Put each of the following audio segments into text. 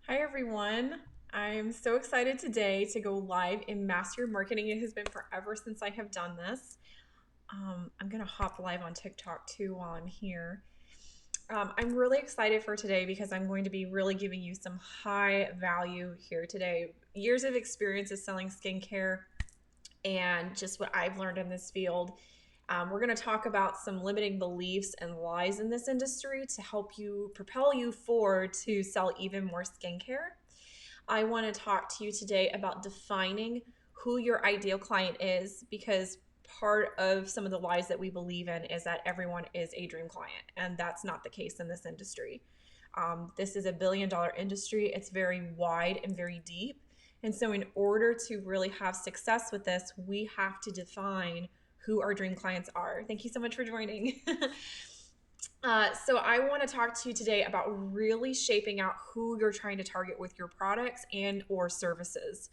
Hi everyone. I'm so excited today to go live in Master Your Marketing. It has been forever since I have done this. I'm going to hop live on TikTok too while I'm here. I'm really excited for today because I'm going to be really giving you some high value here today. Years of experience of selling skincare and just what I've learned in this field. We're going to talk about some limiting beliefs and lies in this industry to help you propel you forward to sell even more skincare. I want to talk to you today about defining who your ideal client is, because part of some of the lies that we believe in is that everyone is a dream client, and that's not the case in this industry. This is a billion-dollar industry. It's very wide and very deep. And so in order to really have success with this, we have to define who our dream clients are. Thank you so much for joining. So I want to talk to you today about really shaping out who you're trying to target with your products and or services.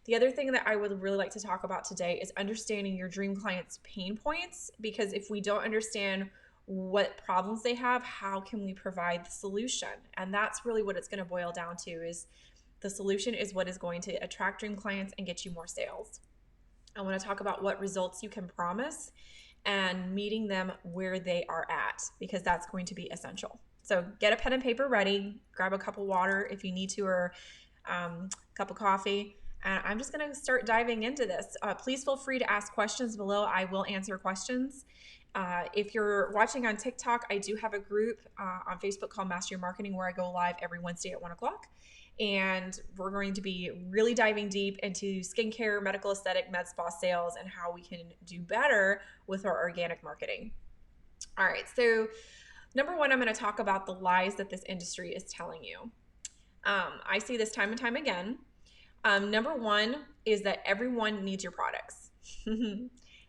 The other thing that I would really like to talk about today is understanding your dream clients' pain points, because if we don't understand what problems they have, how can we provide the solution? And that's really what it's going to boil down to, is the solution is what is going to attract dream clients and get you more sales. I want to talk about what results you can promise and meeting them where they are at, because that's going to be essential. So get a pen and paper ready, grab a cup of water if you need to, or a cup of coffee. And I'm just going to start diving into this. Please feel free to ask questions below. I will answer questions. If you're watching on TikTok, I do have a group on Facebook called Master Your Marketing, where I go live every Wednesday at 1 o'clock. And we're going to be really diving deep into skincare, medical aesthetic, med spa sales, and how we can do better with our organic marketing. All right, so number one, I'm going to talk about the lies that this industry is telling you. I see this time and time again. Number one is that everyone needs your products.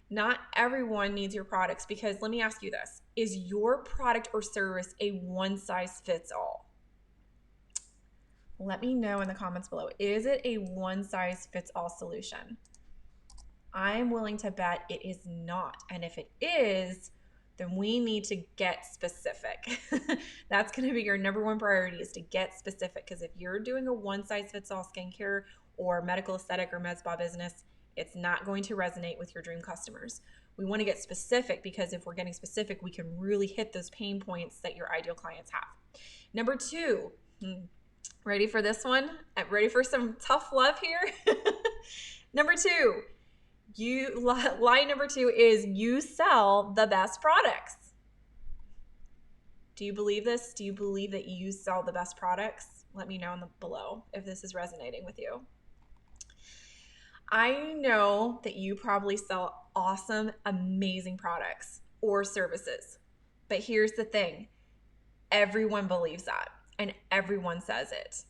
Not everyone needs your products, because let me ask you this. Is your product or service a one-size-fits-all? Let me know in the comments below. Is it a one-size-fits-all solution? I'm willing to bet it is not. And if it is, then we need to get specific. That's going to be your number one priority, is to get specific. Because if you're doing a one-size-fits-all skincare or medical aesthetic or med spa business, it's not going to resonate with your dream customers. We want to get specific, because if we're getting specific, we can really hit those pain points that your ideal clients have. Number two, ready for this one? Ready for some tough love here? Number two, lie number two is you sell the best products. Do you believe this? Do you believe that you sell the best products? Let me know below if this is resonating with you. I know that you probably sell awesome, amazing products or services. But here's the thing. Everyone believes that, and everyone says it.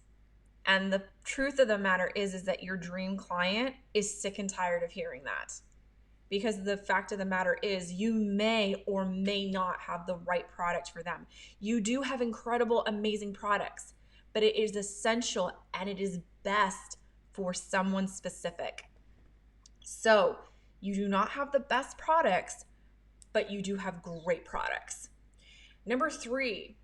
And the truth of the matter is that your dream client is sick and tired of hearing that. Because the fact of the matter is, you may or may not have the right product for them. You do have incredible, amazing products, but it is essential and it is best for someone specific. So you do not have the best products, but you do have great products. Number three,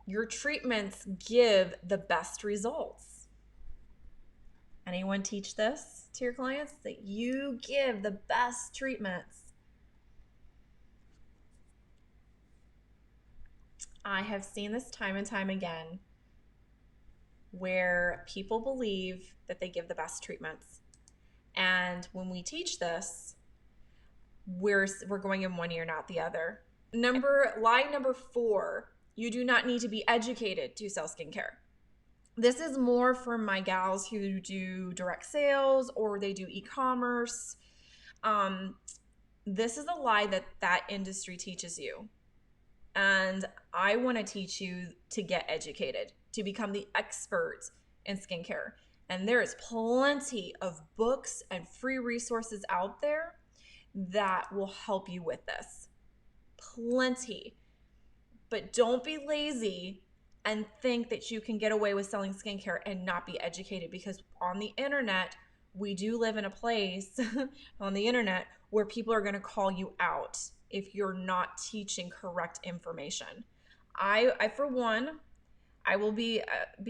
your treatments give the best results. Anyone teach this to your clients, that you give the best treatments? I have seen this time and time again, where people believe that they give the best treatments. And when we teach this, we're going in one ear, not the other. Lie number four, you do not need to be educated to sell skincare. This is more for my gals who do direct sales or they do e-commerce. This is a lie that industry teaches you. And I want to teach you to get educated, to become the expert in skincare. And there is plenty of books and free resources out there that will help you with this. Plenty. But don't be lazy and think that you can get away with selling skincare and not be educated, because on the internet, we do live in a place on the internet where people are going to call you out if you're not teaching correct information. I for one, I will be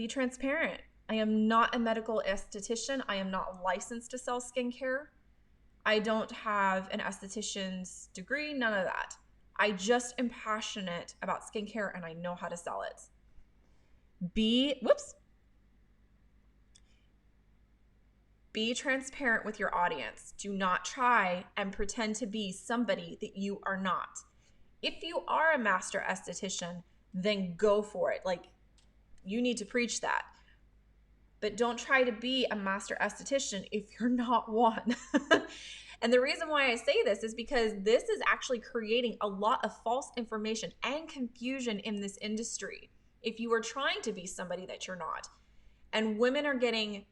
transparent. I am not a medical esthetician. I am not licensed to sell skincare. I don't have an esthetician's degree, none of that. I just am passionate about skincare and I know how to sell it. Be transparent with your audience. Do not try and pretend to be somebody that you are not. If you are a master esthetician, then go for it. Like, you need to preach that. But don't try to be a master esthetician if you're not one. And the reason why I say this is because this is actually creating a lot of false information and confusion in this industry if you are trying to be somebody that you're not. And women are getting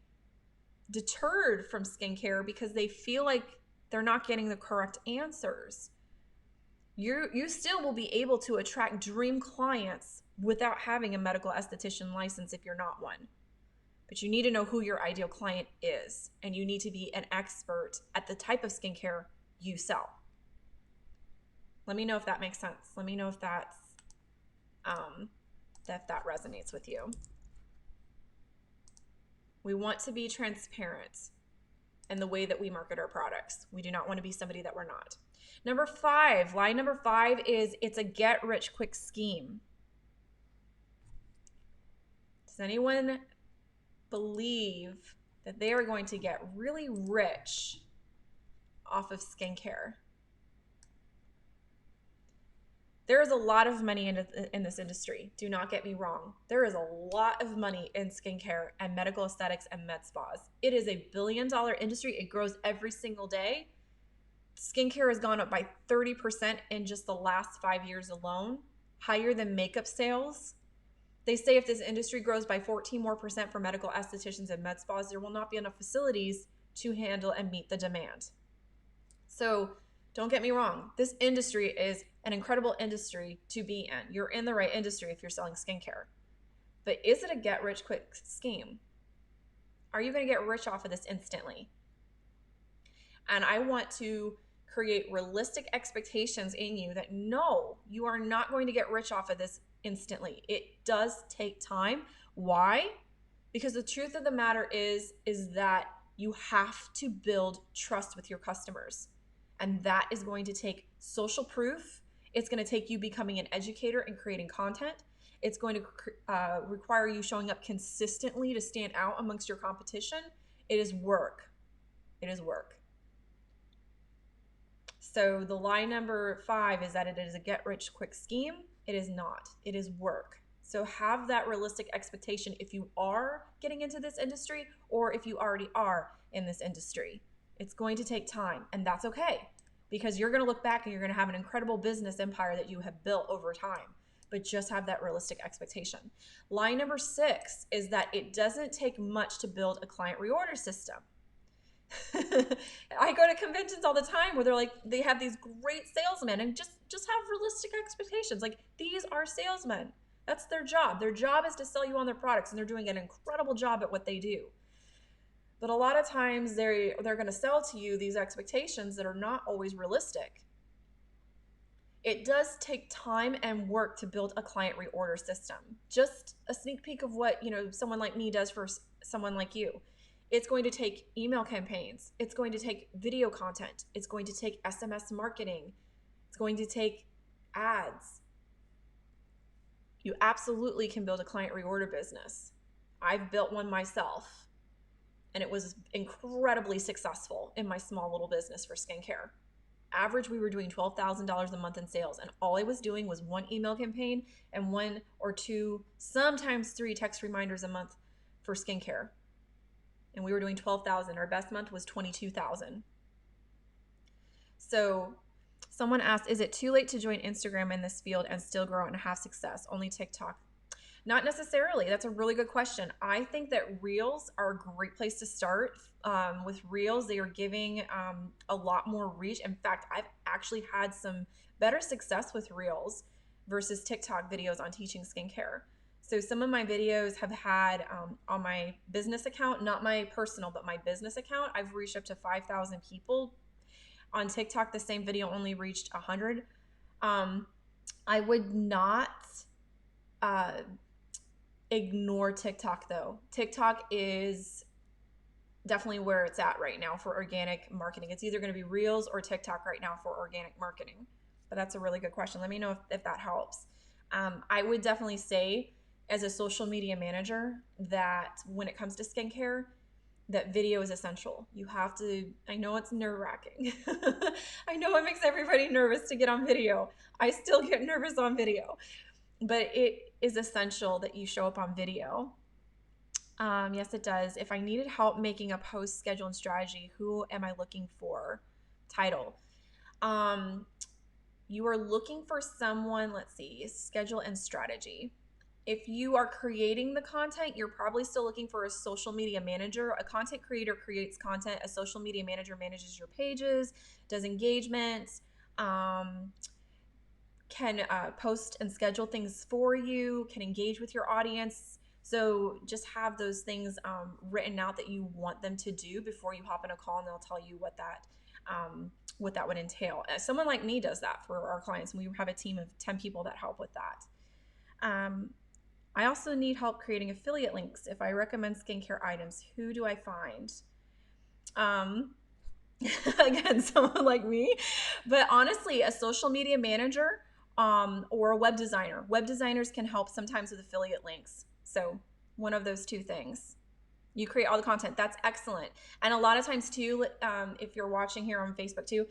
deterred from skincare because they feel like they're not getting the correct answers. You still will be able to attract dream clients without having a medical esthetician license if you're not one. But you need to know who your ideal client is, and you need to be an expert at the type of skincare you sell. Let me know if that makes sense. Let me know if that's that resonates with you. We want to be transparent in the way that we market our products. We do not want to be somebody that we're not. Number 5, lie number 5 is it's a get-rich-quick scheme. Does anyone believe that they are going to get really rich off of skincare? There is a lot of money in this industry. Do not get me wrong. There is a lot of money in skincare and medical aesthetics and med spas. It is a billion-dollar industry. It grows every single day. Skincare has gone up by 30% in just the last 5 years alone, higher than makeup sales. They say if this industry grows by 14% more for medical estheticians and med spas, there will not be enough facilities to handle and meet the demand. So don't get me wrong. This industry is an incredible industry to be in. You're in the right industry if you're selling skincare. But is it a get-rich-quick scheme? Are you going to get rich off of this instantly? And I want to create realistic expectations in you that no, you are not going to get rich off of this instantly. It does take time. Why? Because the truth of the matter is that you have to build trust with your customers. And that is going to take social proof. It's going to take you becoming an educator and creating content. It's going to require you showing up consistently to stand out amongst your competition. It is work. It is work. So the lie number 5 is that it is a get-rich-quick scheme. It is not. It is work. So have that realistic expectation if you are getting into this industry or if you already are in this industry. It's going to take time, and that's okay, because you're going to look back and you're going to have an incredible business empire that you have built over time. But just have that realistic expectation. Lie number 6 is that it doesn't take much to build a client reorder system. I go to conventions all the time where they're like, they have these great salesmen, and just have realistic expectations. Like, these are salesmen. That's their job. Their job is to sell you on their products, and they're doing an incredible job at what they do. But a lot of times they're going to sell to you these expectations that are not always realistic. It does take time and work to build a client reorder system. Just a sneak peek of what, someone like me does for someone like you. It's going to take email campaigns. It's going to take video content. It's going to take SMS marketing. It's going to take ads. You absolutely can build a client reorder business. I've built one myself, and it was incredibly successful in my small little business for skincare. Average, we were doing $12,000 a month in sales, and all I was doing was one email campaign and 1 or 2, sometimes 3 text reminders a month for skincare. And we were doing 12,000. Our best month was 22,000. So someone asked, is it too late to join Instagram in this field and still grow and have success? Only TikTok? Not necessarily. That's a really good question. I think that Reels are a great place to start. With Reels, they are giving a lot more reach. In fact, I've actually had some better success with Reels versus TikTok videos on teaching skincare. So some of my videos have had on my business account, not my personal, but my business account, I've reached up to 5,000 people. On TikTok, the same video only reached 100. I would not ignore TikTok though. TikTok is definitely where it's at right now for organic marketing. It's either going to be Reels or TikTok right now for organic marketing. But that's a really good question. Let me know if that helps. I would definitely say, as a social media manager, that when it comes to skincare, that video is essential. You have to, I know it's nerve wracking. I know it makes everybody nervous to get on video. I still get nervous on video, but it is essential that you show up on video. Yes, it does. If I needed help making a post schedule and strategy, who am I looking for? Title. Um, you are looking for someone, let's see, schedule and strategy. If you are creating the content, you're probably still looking for a social media manager. A content creator creates content. A social media manager manages your pages, does engagement, can post and schedule things for you, can engage with your audience. So just have those things written out that you want them to do before you hop in a call, and they'll tell you what that would entail. Someone like me does that for our clients, and we have a team of 10 people that help with that. I also need help creating affiliate links. If I recommend skincare items, who do I find? Again, someone like me. But honestly, a social media manager or a web designer. Web designers can help sometimes with affiliate links. So one of those two things. You create all the content. That's excellent. And a lot of times too, if you're watching here on Facebook too,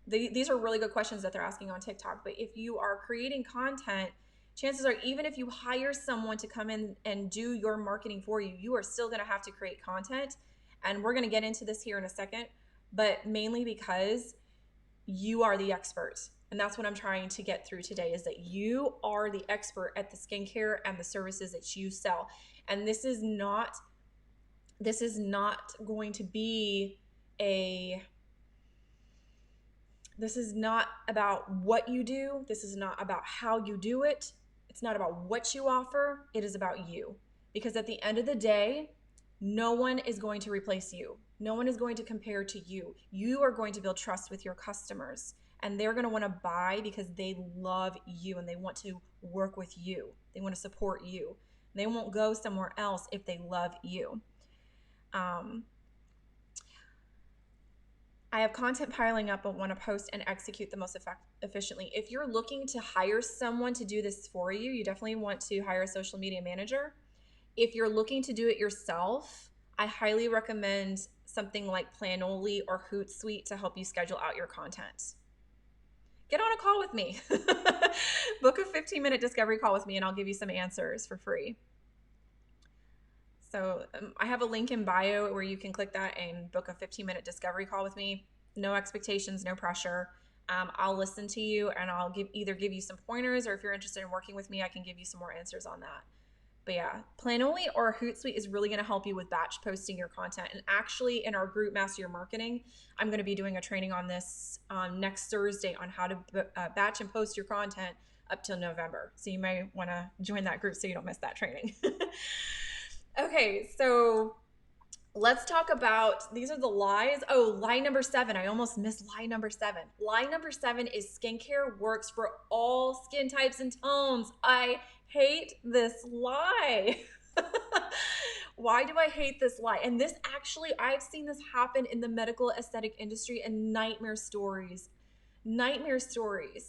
these are really good questions that they're asking on TikTok. But if you are creating content, chances are, even if you hire someone to come in and do your marketing for you, you are still going to have to create content. And we're going to get into this here in a second, but mainly because you are the expert. And that's what I'm trying to get through today, is that you are the expert at the skincare and the services that you sell. And this is not going to be this is not about what you do. This is not about how you do it. It's not about what you offer. It is about you. Because at the end of the day, no one is going to replace you. No one is going to compare to you. You are going to build trust with your customers, and they're going to want to buy because they love you and they want to work with you. They want to support you. They won't go somewhere else if they love you. I have content piling up but want to post and execute the most efficiently. If you're looking to hire someone to do this for you, you definitely want to hire a social media manager. If you're looking to do it yourself, I highly recommend something like Planoly or Hootsuite to help you schedule out your content. Get on a call with me. Book a 15-minute discovery call with me and I'll give you some answers for free. So I have a link in bio where you can click that and book a 15-minute discovery call with me. No expectations, no pressure. I'll listen to you and I'll either give you some pointers, or if you're interested in working with me, I can give you some more answers on that. But yeah, Planoly or Hootsuite is really going to help you with batch posting your content. And actually, in our group Master Your Marketing, I'm going to be doing a training on this next Thursday on how to batch and post your content up till November. So you may want to join that group so you don't miss that training. Okay, so let's talk about, these are the lies. Oh, lie number 7. I almost missed lie number 7. Lie number 7 is skincare works for all skin types and tones. I hate this lie. Why do I hate this lie? And this actually, I've seen this happen in the medical aesthetic industry, and nightmare stories,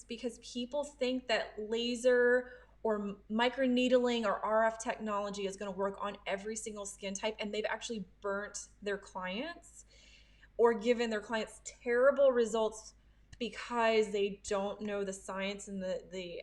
because people think that laser or microneedling or RF technology is going to work on every single skin type, and they've actually burnt their clients or given their clients terrible results because they don't know the science and the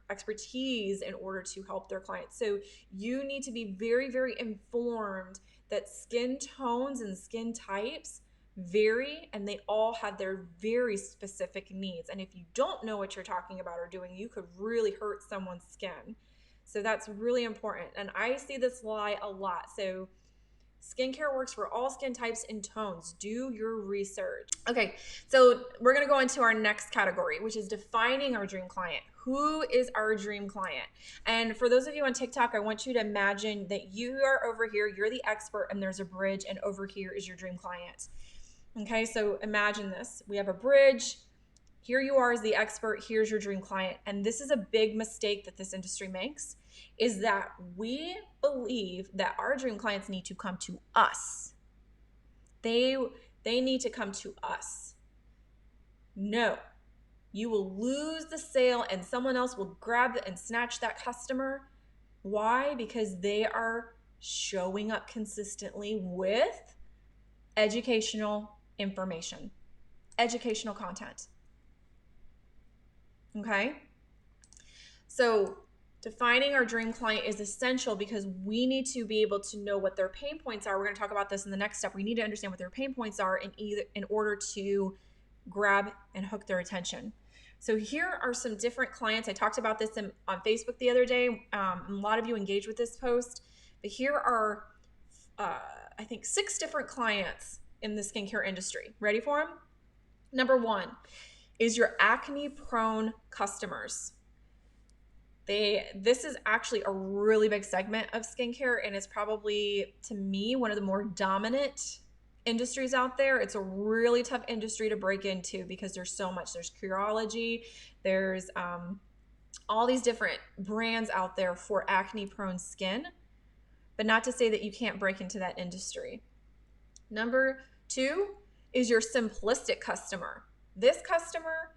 expertise in order to help their clients. So you need to be very, very informed that skin tones and skin types vary, and they all have their very specific needs. And if you don't know what you're talking about or doing, you could really hurt someone's skin. So that's really important. And I see this lie a lot. So skincare works for all skin types and tones. Do your research. Okay, so we're going to go into our next category, which is defining our dream client. Who is our dream client? And for those of you on TikTok, I want you to imagine that you are over here, you're the expert, and there's a bridge, and over here is your dream client. Okay, so imagine this. We have a bridge. Here you are as the expert. Here's your dream client. And this is a big mistake that this industry makes, is that we believe that our dream clients need to come to us. They need to come to us. No, you will lose the sale and someone else will grab it and snatch that customer. Why? Because they are showing up consistently with educational information, educational content. Okay? So defining our dream client is essential because we need to be able to know what their pain points are. We're going to talk about this in the next step. We need to understand what their pain points are in order to grab and hook their attention. So here are some different clients. I talked about this on Facebook the other day. A lot of you engaged with this post. But here are, I think, 6 different clients in the skincare industry. Ready for them? Number 1 is your acne-prone customers. This is actually a really big segment of skincare, and it's probably, to me, one of the more dominant industries out there. It's a really tough industry to break into because there's so much. There's Curology, there's all these different brands out there for acne-prone skin, but not to say that you can't break into that industry. Number 2 is your simplistic customer. This customer,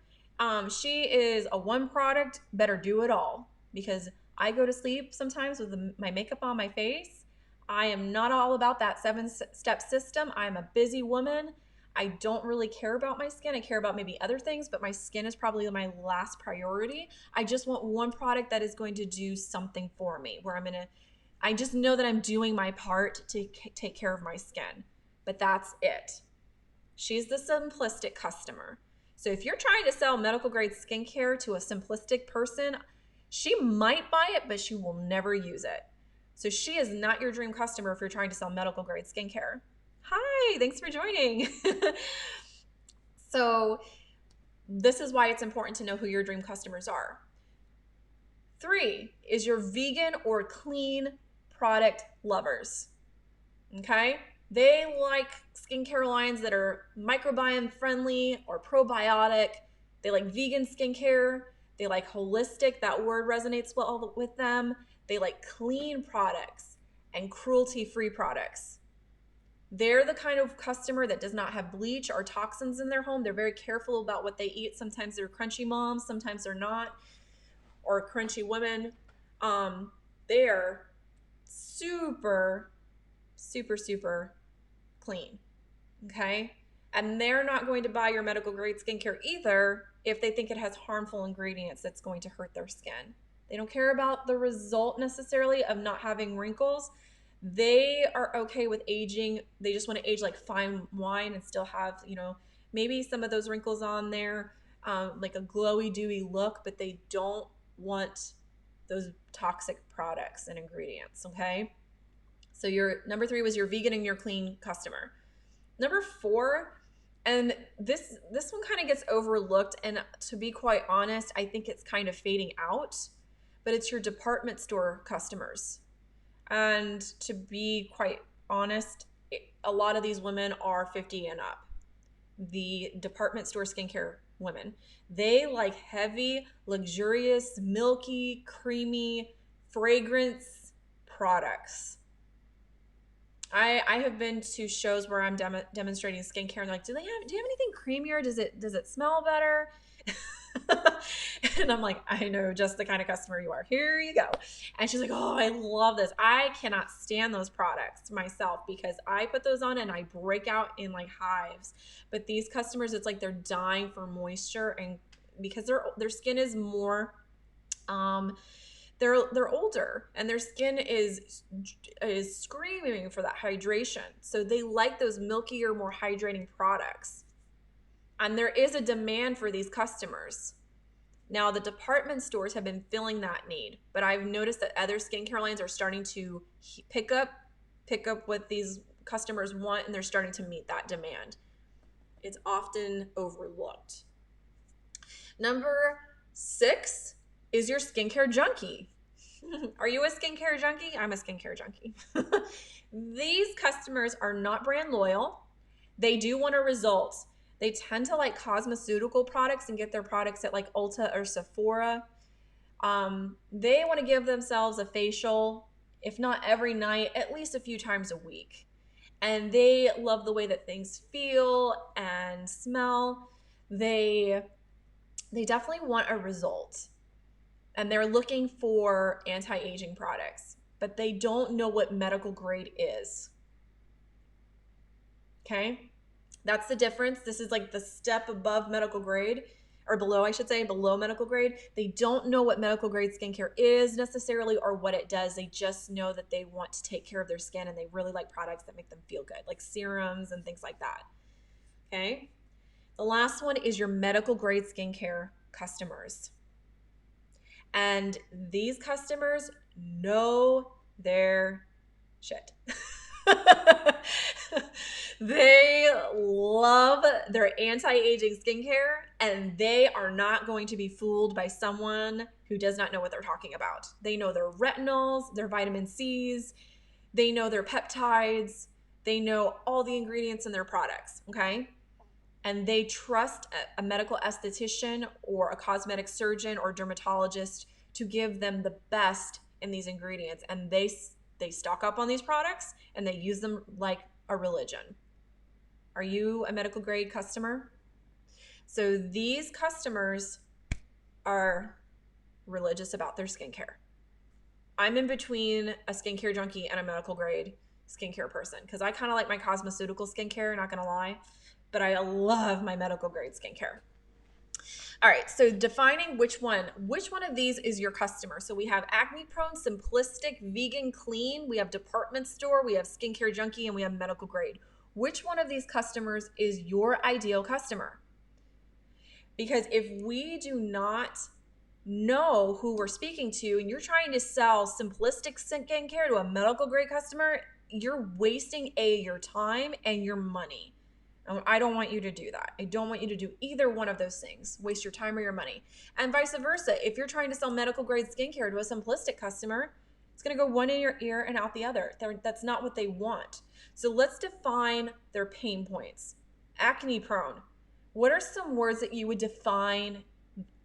she is a one product, better do it all, because I go to sleep sometimes with my makeup on my face. I am not all about that 7-step system. I'm a busy woman. I don't really care about my skin. I care about maybe other things, but my skin is probably my last priority. I just want one product that is going to do something for me, where I just know that I'm doing my part to take care of my skin, but that's it. She's the simplistic customer. So if you're trying to sell medical grade skincare to a simplistic person, she might buy it, but she will never use it. So she is not your dream customer if you're trying to sell medical grade skincare. Hi, thanks for joining. So this is why it's important to know who your dream customers are. 3 is your vegan or clean product lovers. Okay? They like skincare lines that are microbiome friendly or probiotic. They like vegan skincare. They like holistic. That word resonates well with them. They like clean products and cruelty-free products. They're the kind of customer that does not have bleach or toxins in their home. They're very careful about what they eat. Sometimes they're crunchy moms, sometimes they're not, or crunchy women. They're super, super, super clean, okay? And they're not going to buy your medical grade skincare either if they think it has harmful ingredients that's going to hurt their skin. They don't care about the result necessarily of not having wrinkles. They are okay with aging. They just want to age like fine wine and still have, maybe some of those wrinkles on there, like a glowy, dewy look, but they don't want those toxic products and ingredients, okay? So your number 3 was your vegan and your clean customer. Number 4, and this one kind of gets overlooked, and to be quite honest, I think it's kind of fading out, but it's your department store customers. And to be quite honest, a lot of these women are 50 and up. The department store skincare women, they like heavy, luxurious, milky, creamy, fragrance products. I have been to shows where I'm demonstrating skincare and like, do you have anything creamier? Does it smell better? And I'm like, I know just the kind of customer you are. Here you go. And she's like, oh, I love this. I cannot stand those products myself because I put those on and I break out in like hives. But these customers, it's like they're dying for moisture, and because their skin is more they're older and their skin is screaming for that hydration. So they like those milkier, more hydrating products. And there is a demand for these customers. Now, the department stores have been filling that need, but I've noticed that other skincare lines are starting to pick up what these customers want, and they're starting to meet that demand. It's often overlooked. Number 6 is your skincare junkie. Are you a skincare junkie? I'm a skincare junkie. These customers are not brand loyal. They do want a result. They tend to like cosmeceutical products and get their products at like Ulta or Sephora. They want to give themselves a facial, if not every night, at least a few times a week. And they love the way that things feel and smell. They definitely want a result. And they're looking for anti-aging products, but they don't know what medical grade is. Okay? That's the difference. This is like the step above medical grade, or below, I should say, below medical grade. They don't know what medical grade skincare is necessarily or what it does. They just know that they want to take care of their skin and they really like products that make them feel good, like serums and things like that. Okay? The last one is your medical grade skincare customers. And these customers know their shit. They love their anti-aging skincare, and they are not going to be fooled by someone who does not know what they're talking about. They know their retinols, their vitamin C's, they know their peptides, they know all the ingredients in their products, okay? And they trust a medical esthetician or a cosmetic surgeon or dermatologist to give them the best in these ingredients. And they stock up on these products and they use them like a religion. Are you a medical grade customer? So these customers are religious about their skincare. I'm in between a skincare junkie and a medical grade skincare person because I kind of like my cosmeceutical skincare, not gonna lie, but I love my medical grade skincare. All right, so defining which one of these is your customer. So we have acne prone, simplistic, vegan, clean, we have department store, we have skincare junkie, and we have medical grade. Which one of these customers is your ideal customer? Because if we do not know who we're speaking to and you're trying to sell simplistic skincare to a medical grade customer, you're wasting your time and your money. I don't want you to do that. I don't want you to do either one of those things, waste your time or your money. And vice versa. If you're trying to sell medical grade skincare to a simplistic customer, it's going to go one in your ear and out the other. That's not what they want. So let's define their pain points. Acne prone. What are some words that you would define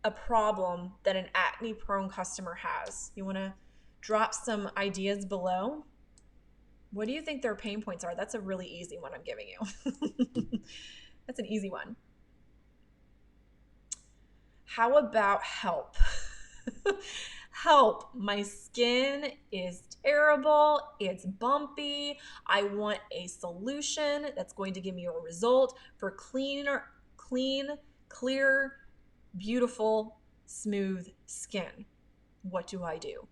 a problem that an acne prone customer has? You want to drop some ideas below? What do you think their pain points are? That's a really easy one I'm giving you. That's an easy one. How about help? Help. My skin is terrible. It's bumpy. I want a solution that's going to give me a result for clean, clear, beautiful, smooth skin. What do I do?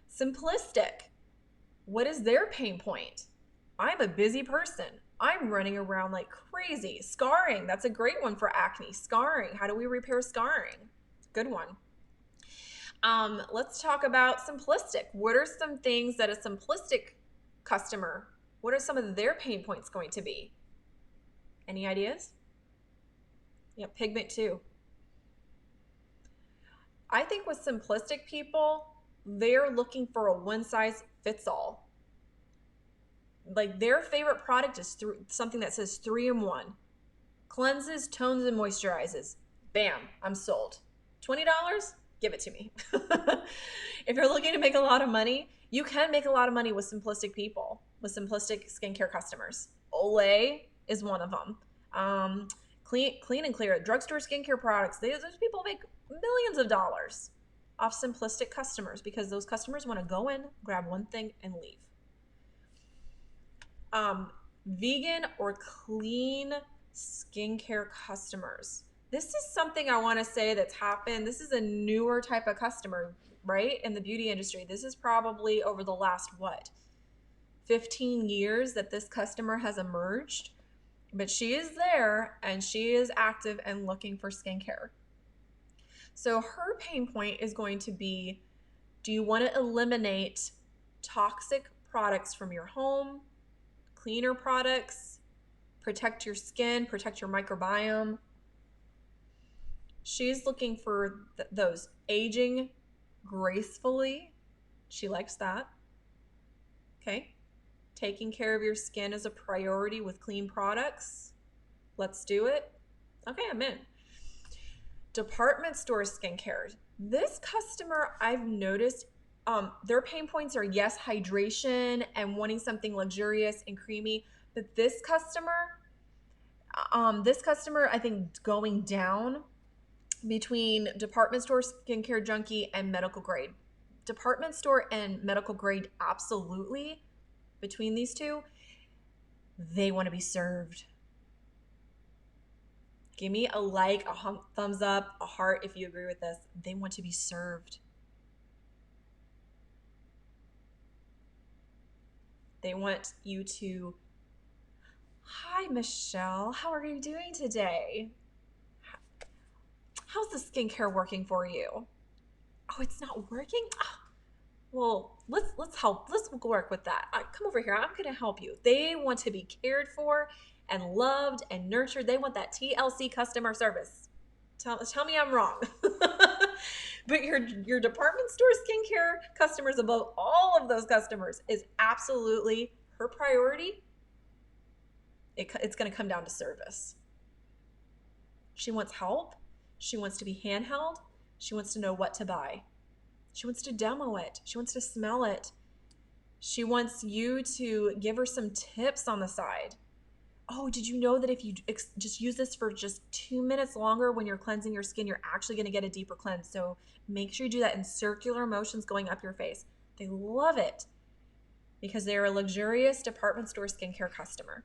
Simplistic. What is their pain point? I'm a busy person. I'm running around like crazy. Scarring, that's a great one for acne. Scarring, how do we repair scarring? Good one. Let's talk about simplistic. What are some things that a simplistic customer, what are some of their pain points going to be? Any ideas? Yeah, pigment too. I think with simplistic people, they're looking for a one size fits all. Like their favorite product is something that says 3-in-1. Cleanses, tones, and moisturizes. Bam, I'm sold. $20? Give it to me. If you're looking to make a lot of money, you can make a lot of money with simplistic people, with simplistic skincare customers. Olay is one of them. Clean and Clear, drugstore skincare products. Those people make millions of dollars off simplistic customers because those customers want to go in, grab one thing, and leave. Vegan or clean skincare customers. This is something I want to say that's happened. This is a newer type of customer, right? In the beauty industry. This is probably over the last, 15 years that this customer has emerged. But she is there and she is active and looking for skincare. So her pain point is going to be, do you want to eliminate toxic products from your home, cleaner products, protect your skin, protect your microbiome? She's looking for those. Aging gracefully. She likes that. Okay. Taking care of your skin is a priority with clean products. Let's do it. Okay, I'm in. Department store skincare. This customer, I've noticed, their pain points are, yes, hydration and wanting something luxurious and creamy. But this customer, I think, going down between department store skincare junkie and medical grade. Department store and medical grade, absolutely. Between these two, they want to be served. Give me a like, a thumbs up, a heart if you agree with this. They want to be served. They want you to, hi, Michelle. How are you doing today? How's the skincare working for you? Oh, it's not working? Oh, well, let's help. Let's work with that. Come over here. I'm going to help you. They want to be cared for and loved and nurtured. They want that TLC customer service. Tell me I'm wrong. But your department store skincare customers, above all of those customers, is absolutely her priority. It's going to come down to service. She wants help. She wants to be handheld. She wants to know what to buy. She wants to demo it. She wants to smell it. She wants you to give her some tips on the side. Oh, did you know that if you just use this for just 2 minutes longer when you're cleansing your skin, you're actually going to get a deeper cleanse. So make sure you do that in circular motions going up your face. They love it because they're a luxurious department store skincare customer.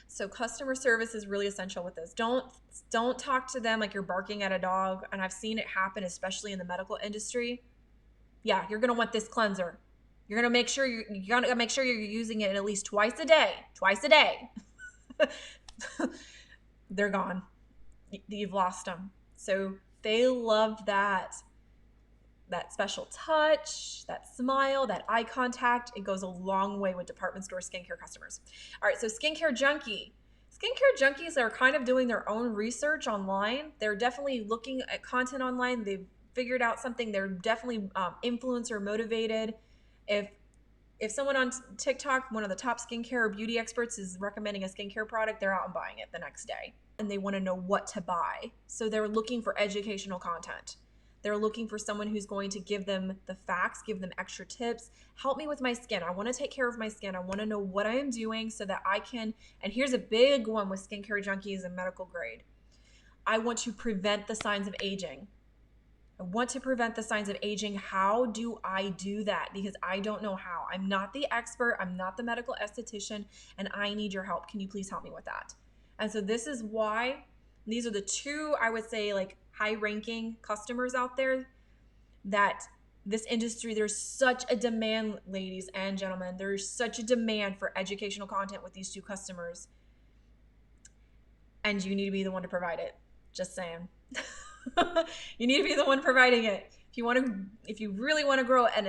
So customer service is really essential with this. Don't talk to them like you're barking at a dog. And I've seen it happen, especially in the medical industry. Yeah, you're gonna want this cleanser. You're gonna make sure you're using it at least twice a day. Twice a day. They're gone. You've lost them. So they love that special touch, that smile, that eye contact. It goes a long way with department store skincare customers. All right, so Skincare Junkie. Skincare junkies are kind of doing their own research online. They're definitely looking at content online. They've figured out something. They're definitely influencer motivated. If someone on TikTok, one of the top skincare or beauty experts, is recommending a skincare product, they're out and buying it the next day. And they want to know what to buy. So they're looking for educational content. They're looking for someone who's going to give them the facts, give them extra tips. Help me with my skin. I want to take care of my skin. I want to know what I am doing so that I can, and here's a big one with Skincare Junkies and medical grade. I want to prevent the signs of aging. I want to prevent the signs of aging. How do I do that? Because I don't know how. I'm not the expert. I'm not the medical esthetician, and I need your help. Can you please help me with that? And so this is why these are the two, I would say, like high-ranking customers out there that this industry, there's such a demand, ladies and gentlemen. There's such a demand for educational content with these two customers. And you need to be the one to provide it. Just saying. You need to be the one providing it. If you really want to grow an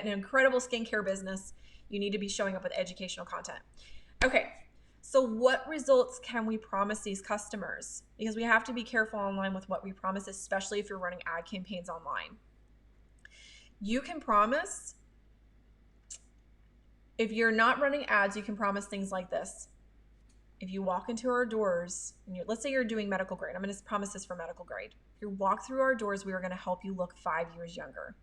incredible skincare business, you need to be showing up with educational content. Okay, so what results can we promise these customers? Because we have to be careful online with what we promise, especially if you're running ad campaigns online. You can promise, if you're not running ads, you can promise things like this. If you walk into our doors, and let's say you're doing medical grade. I'm going to promise this for medical grade. If you walk through our doors, we are going to help you look 5 years younger.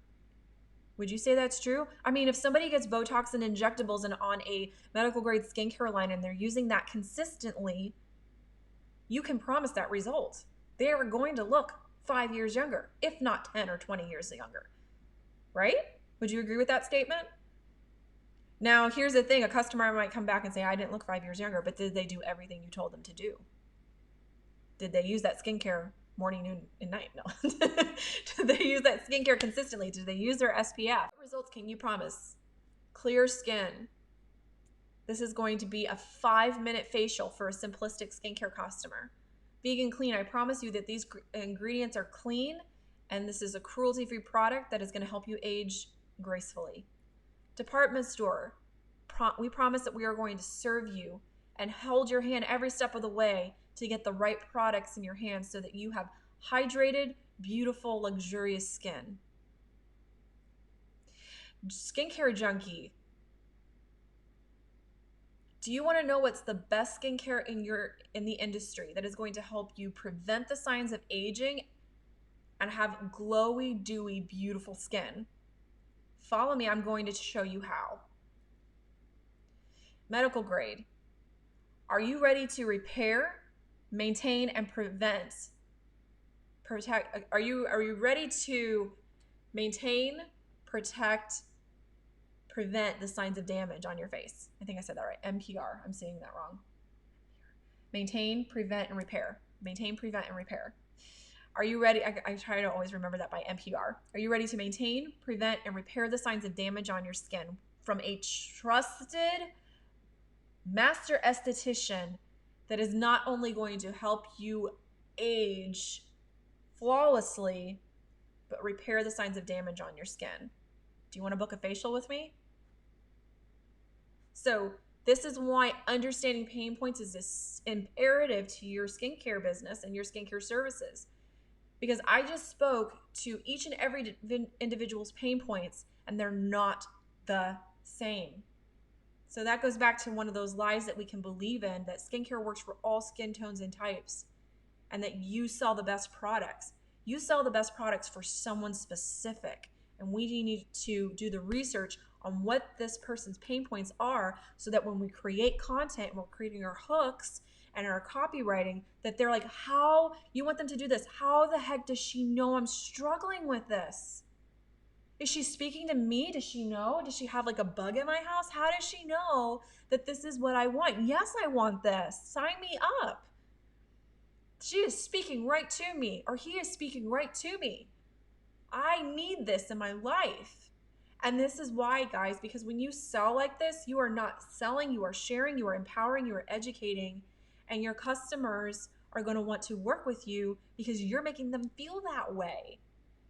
Would you say that's true? I mean, if somebody gets Botox and injectables and on a medical grade skincare line and they're using that consistently, you can promise that result. They are going to look 5 years younger, if not 10 or 20 years younger. Right? Would you agree with that statement? Now, here's the thing. A customer might come back and say, I didn't look 5 years younger, but did they do everything you told them to do? Did they use that skincare morning, noon, and night? No. Did they use that skincare consistently? Did they use their SPF? What results can you promise? Clear skin. This is going to be a 5-minute facial for a simplistic skincare customer. Vegan clean. I promise you that these ingredients are clean, and this is a cruelty-free product that is going to help you age gracefully. Department store, we promise that we are going to serve you and hold your hand every step of the way to get the right products in your hands so that you have hydrated, beautiful, luxurious skin. Skincare Junkie. Do you want to know what's the best skincare in the industry that is going to help you prevent the signs of aging and have glowy, dewy, beautiful skin? Follow me, I'm going to show you how. Medical grade. Are you ready to repair, maintain, and protect? Are you ready to maintain, protect, prevent the signs of damage on your face? I think I said that right. MPR. I'm saying that wrong. Maintain, prevent, and repair. Maintain, prevent, and repair. Are you ready? I try to always remember that by MPR. Are you ready to maintain, prevent, and repair the signs of damage on your skin from a trusted master esthetician that is not only going to help you age flawlessly, but repair the signs of damage on your skin? Do you want to book a facial with me? So this is why understanding pain points is imperative to your skincare business and your skincare services. Because I just spoke to each and every individual's pain points, and they're not the same. So that goes back to one of those lies that we can believe in, that skincare works for all skin tones and types, and that you sell the best products. You sell the best products for someone specific, and we need to do the research on what this person's pain points are, so that when we create content and we're creating our hooks and our copywriting, that they're like, how you want them to do this? How the heck does she know I'm struggling with this? Is she speaking to me? Does she know? Does she have like a bug in my house? How does she know that this is what I want? Yes, I want this. Sign me up. She is speaking right to me, or he is speaking right to me. I need this in my life. And this is why, guys, because when you sell like this, you are not selling, you are sharing, you are empowering, you are educating, and your customers are going to want to work with you because you're making them feel that way.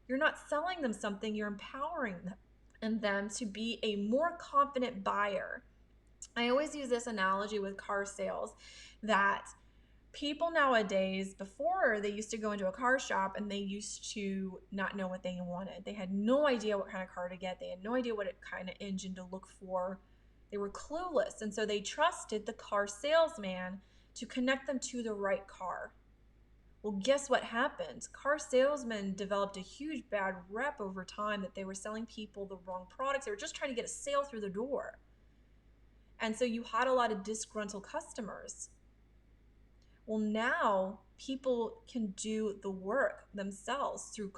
You're not selling them something, you're empowering them to be a more confident buyer. I always use this analogy with car sales, that people nowadays, before, they used to go into a car shop and they used to not know what they wanted. They had no idea what kind of car to get. They had no idea what kind of engine to look for. They were clueless. And so they trusted the car salesman to connect them to the right car. Well, guess what happened? Car salesmen developed a huge bad rep over time, that they were selling people the wrong products. They were just trying to get a sale through the door. And so you had a lot of disgruntled customers. Well, now people can do the work themselves through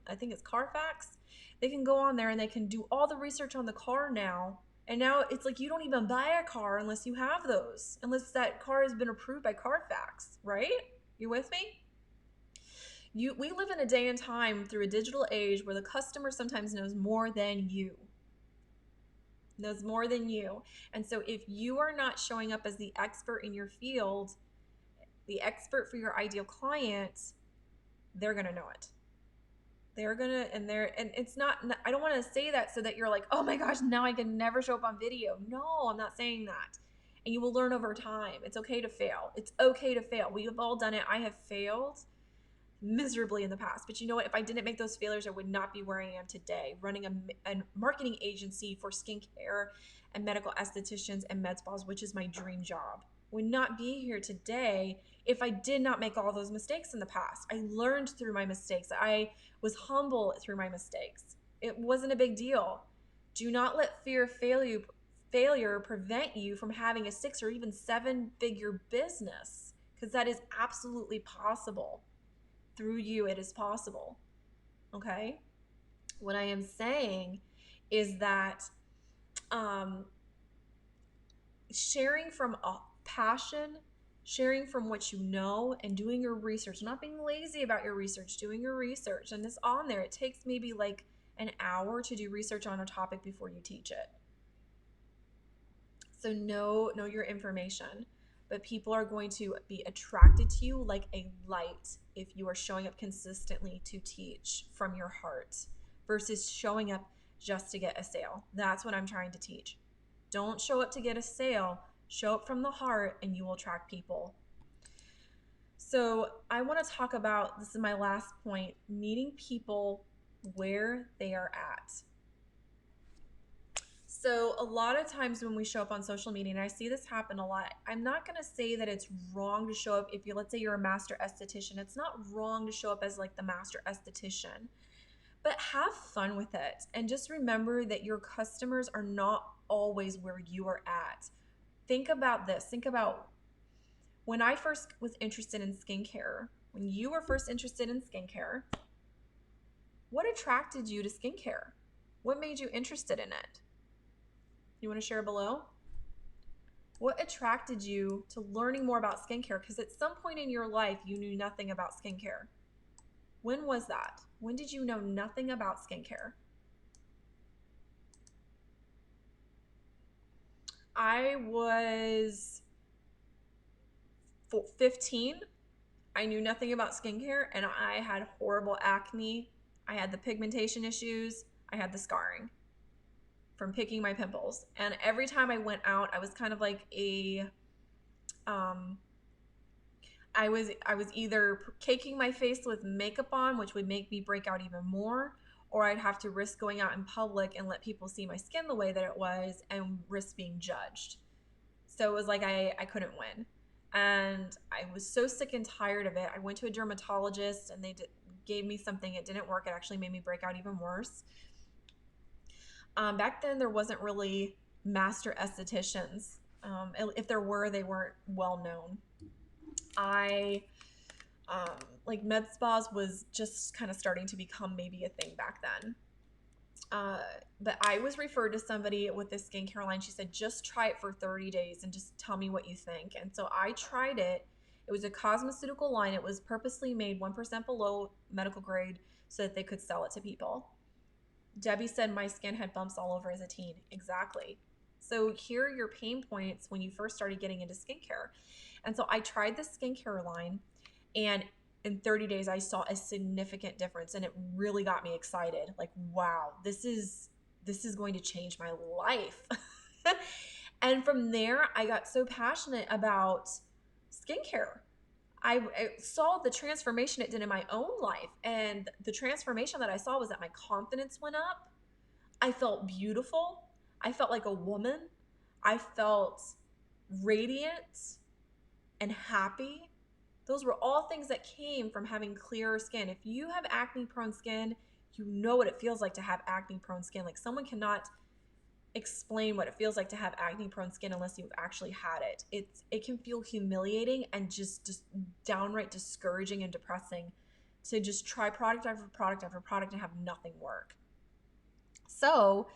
I think it's Carfax. They can go on there and they can do all the research on the car now. And now it's like you don't even buy a car unless you have those, unless that car has been approved by Carfax, right? You with me? We live in a day and time through a digital age where the customer sometimes knows more than you. Knows more than you. And so if you are not showing up as the expert in your field, the expert for your ideal client, they're going to know it. They're going to, and it's not, I don't want to say that so that you're like, oh my gosh, now I can never show up on video. No, I'm not saying that. And you will learn over time. It's okay to fail. It's okay to fail. We have all done it. I have failed miserably in the past, but you know what? If I didn't make those failures, I would not be where I am today, running a marketing agency for skincare and medical estheticians and med spas, which is my dream job. Would not be here today if I did not make all those mistakes in the past. I learned through my mistakes. I was humble through my mistakes. It wasn't a big deal. Do not let fear of failure prevent you from having a 6 or even 7-figure business, because that is absolutely possible. Through you, it is possible. Okay? What I am saying is that sharing from a passion, sharing from what you know, and doing your research, not being lazy about your research, doing your research. And it's on there. It takes maybe like an hour to do research on a topic before you teach it. So know your information. But people are going to be attracted to you like a light if you are showing up consistently to teach from your heart versus showing up just to get a sale. That's what I'm trying to teach. Don't show up to get a sale. Show up from the heart and you will attract people. So I want to talk about, this is my last point, meeting people where they are at. So a lot of times when we show up on social media, and I see this happen a lot, I'm not going to say that it's wrong to show up. If you, let's say you're a master esthetician, it's not wrong to show up as like the master esthetician, but have fun with it. And just remember that your customers are not always where you are at. Think about this. Think about when I first was interested in skincare, when you were first interested in skincare, what attracted you to skincare? What made you interested in it? You want to share below? What attracted you to learning more about skincare? Because at some point in your life, you knew nothing about skincare. When was that? When did you know nothing about skincare? I was 15. I knew nothing about skincare, and I had horrible acne. I had the pigmentation issues. I had the scarring from picking my pimples. And every time I went out, I was kind of like I was either caking my face with makeup on, which would make me break out even more, or I'd have to risk going out in public and let people see my skin the way that it was and risk being judged. So it was like I couldn't win. And I was so sick and tired of it. I went to a dermatologist and they gave me something. It didn't work. It actually made me break out even worse. Back then, there wasn't really master estheticians. If there were, they weren't well known. Like med spas was just kind of starting to become maybe a thing back then. But I was referred to somebody with this skincare line. She said, just try it for 30 days and just tell me what you think. And so I tried it. It was a cosmeceutical line. It was purposely made 1% below medical grade so that they could sell it to people. Debbie said my skin had bumps all over as a teen. Exactly. So here are your pain points when you first started getting into skincare. And so I tried the skincare line, and in 30 days, I saw a significant difference, and it really got me excited. Like, wow, this is going to change my life. And from there, I got so passionate about skincare. I saw the transformation it did in my own life. And the transformation that I saw was that my confidence went up. I felt beautiful. I felt like a woman. I felt radiant and happy. Those were all things that came from having clearer skin. If you have acne prone skin, you know what it feels like to have acne prone skin. Like, someone cannot explain what it feels like to have acne prone skin unless you've actually had it. It can feel humiliating and just downright discouraging and depressing to just try product after product after product and have nothing work. So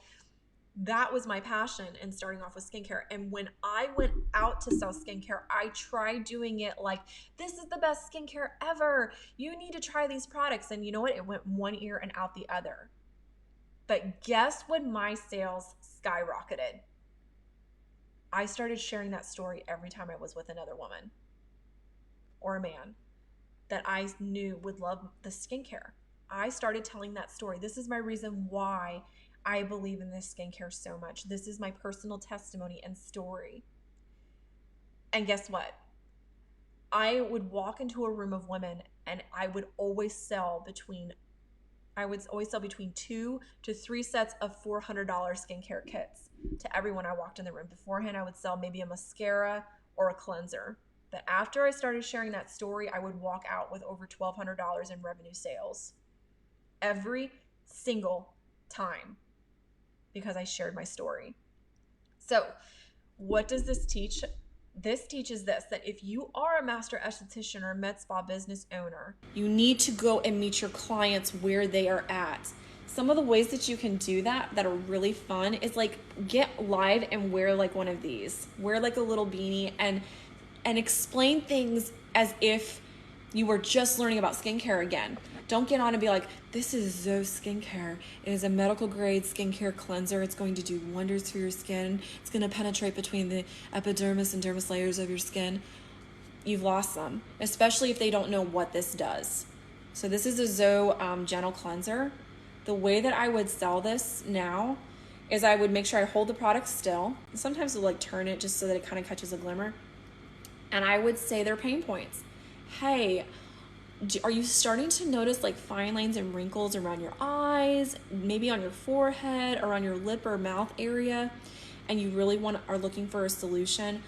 that was my passion in starting off with skincare. And when I went out to sell skincare, I tried doing it like, this is the best skincare ever. You need to try these products. And you know what? It went one ear and out the other. But guess when my sales skyrocketed? I started sharing that story every time I was with another woman or a man that I knew would love the skincare. I started telling that story. This is my reason why I believe in this skincare so much. This is my personal testimony and story. And guess what? I would walk into a room of women and I would always sell between 2 to 3 sets of $400 skincare kits to everyone I walked in the room. Beforehand, I would sell maybe a mascara or a cleanser. But after I started sharing that story, I would walk out with over $1,200 in revenue sales every single time because I shared my story. So what does this teach? This teaches this, that if you are a master esthetician or a med spa business owner, you need to go and meet your clients where they are at. Some of the ways that you can do that are really fun is like get live and wear like one of these. Wear like a little beanie and explain things as if you were just learning about skincare again. Don't get on and be like, this is Zoe Skincare. It is a medical grade skincare cleanser. It's going to do wonders for your skin. It's going to penetrate between the epidermis and dermis layers of your skin. You've lost them, especially if they don't know what this does. So this is a Zoe Gentle Cleanser. The way that I would sell this now is I would make sure I hold the product still. Sometimes I'll like turn it just so that it kind of catches a glimmer. And I would say their pain points. Hey, Are you starting to notice like fine lines and wrinkles around your eyes, maybe on your forehead or on your lip or mouth area, and you really are looking for a solution?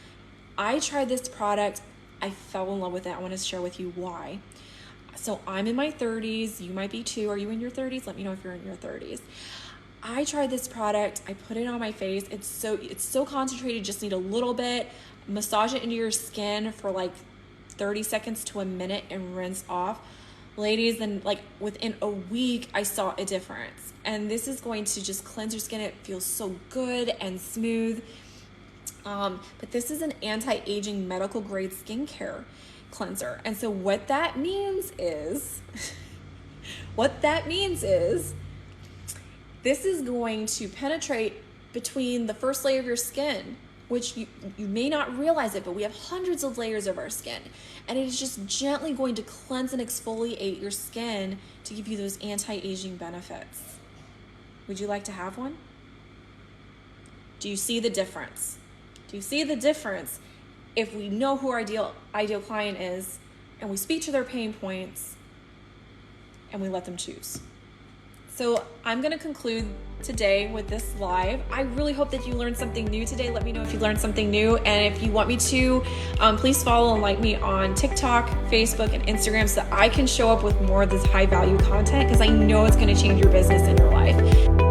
I tried this product. I fell in love with it. I want to share with you why. So I'm in my 30s. You might be too. Are you in your 30s? Let me know if you're in your 30s. I tried this product. I put it on my face. It's so concentrated. You just need a little bit. Massage it into your skin for like 30 seconds to a minute and rinse off. Ladies, and like within a week, I saw a difference. And this is going to just cleanse your skin. It feels so good and smooth. But this is an anti-aging medical grade skincare cleanser. And so what that means is, this is going to penetrate between the first layer of your skin, which you may not realize it, but we have hundreds of layers of our skin. And it is just gently going to cleanse and exfoliate your skin to give you those anti-aging benefits. Would you like to have one? Do you see the difference? Do you see the difference if we know who our ideal client is and we speak to their pain points and we let them choose? So I'm going to conclude today with this live. I really hope that you learned something new today. Let me know if you learned something new. And if you want me to, please follow and like me on TikTok, Facebook, and Instagram so that I can show up with more of this high value content, because I know it's going to change your business and your life.